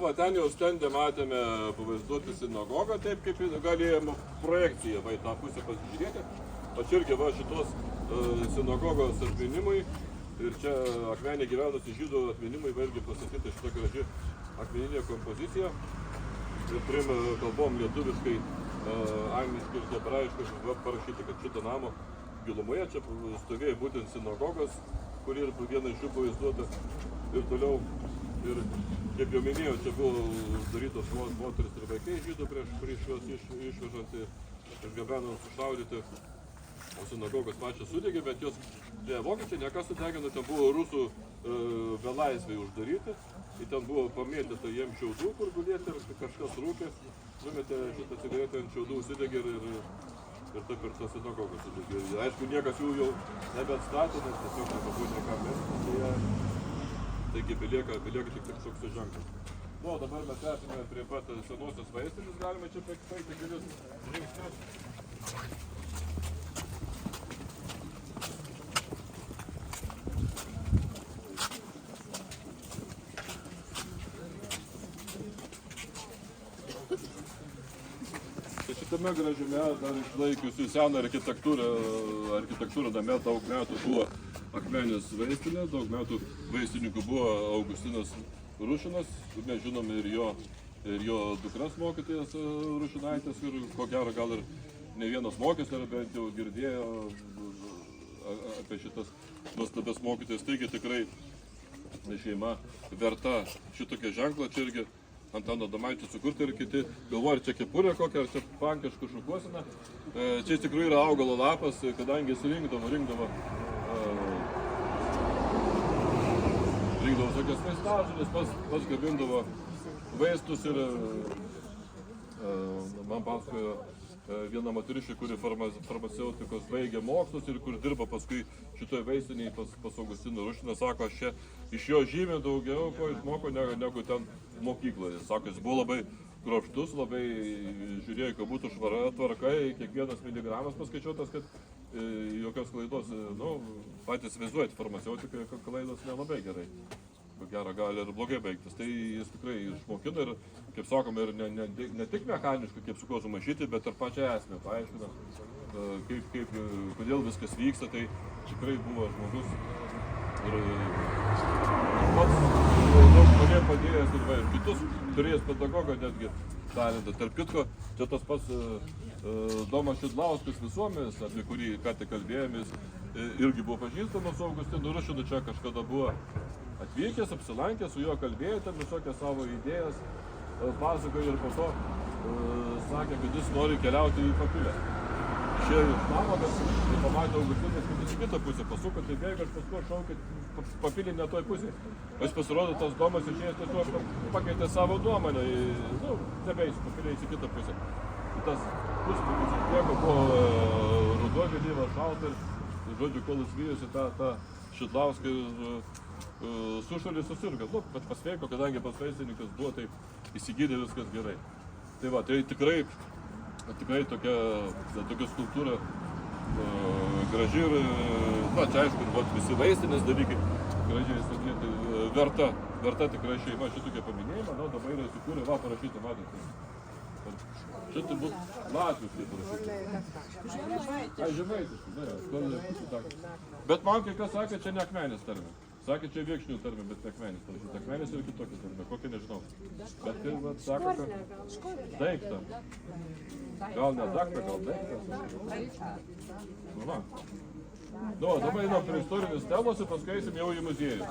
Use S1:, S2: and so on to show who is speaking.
S1: va ten jau stende matėme pavaizduoti sinagogą, taip kaip galėjome projekciją va į tą pusę pasižiūrėti. O čia irgi va šitos sinagogos atminimui ir čia akmenė gyvenusi žydų atminimui va irgi pasakyta šita graži akmeninė kompozicija. Ir turim kalbom lietuviškai, angliškai ir hebrajiškai parašyti, kad šito namo gilumoje čia stovėjo būtent sinagogos, kuri ir viena iš jų pavaizduota. Ir toliau, ir kaip jau minėjau, čia buvo uždarytos moteris ir vaikai žydų prieš juos išvežant ir gabenant sušaudyti. O sinagogos pačios sudegė, bet jos vokiečiai nekas sudegino, ten buvo rusų belaisviai uždaryti. Ir ten buvo pamėtyta jiems šiaudų, kur gulėti ir kažkas rūkė. Numetė šitą cigaretę ant šiaudų, užsidegė ir taip ir ta sinagoga sudegė. Aišku, niekas jų jau nebeatstatė, nes tiesiog nebebuvo niekam mesti. Taigi belieka tik kažkoks ženklas. O dabar mes esame prie pat senosios vaistinės, galime čia paeiti kelius žingsnius. Šitame gražiame dar išlaikiusi seną architektūrą dame daug metų buvo akmenės vaistinė, daug metų vaistininkų buvo Augustinas Rušinas, mes žinome ir jo dukras mokytojas Rušinaitės ir ko gero gal ir ne vienas mokės, ar bent jau girdėjo apie šitas nuostabias mokytojas. Taigi tikrai šeima verta šitokį ženklą, čia irgi Antano Adomaičio sukurti ir kiti galvoja, ar čia kepurė kokia, ar čia pankiškų šukuosina. Čia iš tikrųjų yra augalo lapas, kadangi jis rinkdavo tokias vaistažolės, pats gabindavo vaistus ir man pasakojo viena moteriškė, kuri farmaceutikos baigė mokslus ir kur dirba paskui šitoje vaistinėje pas Augustiną Rušiną, sako, aš čia iš jo žymiai daugiau ko išmoko negu ten mokykloje. Sako, jis buvo labai kruopštus, labai žiūrėjo, kad būtų švara tvarka, kiekvienas miligramas paskaičiuotas, kad jokios klaidos, patys vizuojat, farmaceutikai klaidos nelabai gerai. Gera gali ir blogai baigtis. Tai jis tikrai išmokino ir, kaip sakome, ir ne tik mechaniškai, kaip su kuo sumaišyti, bet ir pačią esmę paaiškina, kodėl viskas vyksta. Tai tikrai buvo žmogus ir pats daug žmonėm padėjęs ir kitus turėjęs pedagogą netgi talentą. Tarp kitko, čia tas pats Domas Šidlauskas Visuomis, apie kurį ką tik kalbėjomės, irgi buvo pažįstamas su Augustinu Rušinu, čia kažkada buvo atvykęs, apsilankęs, su juo kalbėjo, ten visokias savo idėjas pasakojo ir po to sakė, kad jis nori keliauti į Papilę. Išėjo iš namo, bet pamatė Augustinas, kad jis į kitą pusę pasuko, tai bėga ir paskui šaukė Papilį ne toj pusėje. Aš pasirodo, tas Domas išėjęs tiesiog pakeitė savo nuomonę, nebeis Papilį į kitą pusę. Tas puspakis išbėgo, buvo ruduo, vėlyva, šalta ir žodžiu, kol jis vyjosi tą Šidlauską sušalį susirgo, bet pasveiko, kadangi pas vaistininkas buvo, tai įsigydė viskas gerai. Tai va, tai tikrai tokia skulptūra graži ir, čia aišku, visi vaistinės dalykai gražiai įsakyti, verta tikrai šeima šitokia paminėjimą, dabar yra įsikūrė, parašyti, matėte. Čia turbūt latviškai parašyti. Žemaitiškai, bet man kai kas sakė, čia ne akmenės tarmė. Sakė, čia viekšnių tarmė, bet ne akmenės parašyti. Akmenės yra kitokia tarmė, kokia nežinau. Bet kai sako, kad daikta. Gal ne daktą, gal daikta. Dabar einam prie istorinės temos ir paskui eisim jau į muziejų.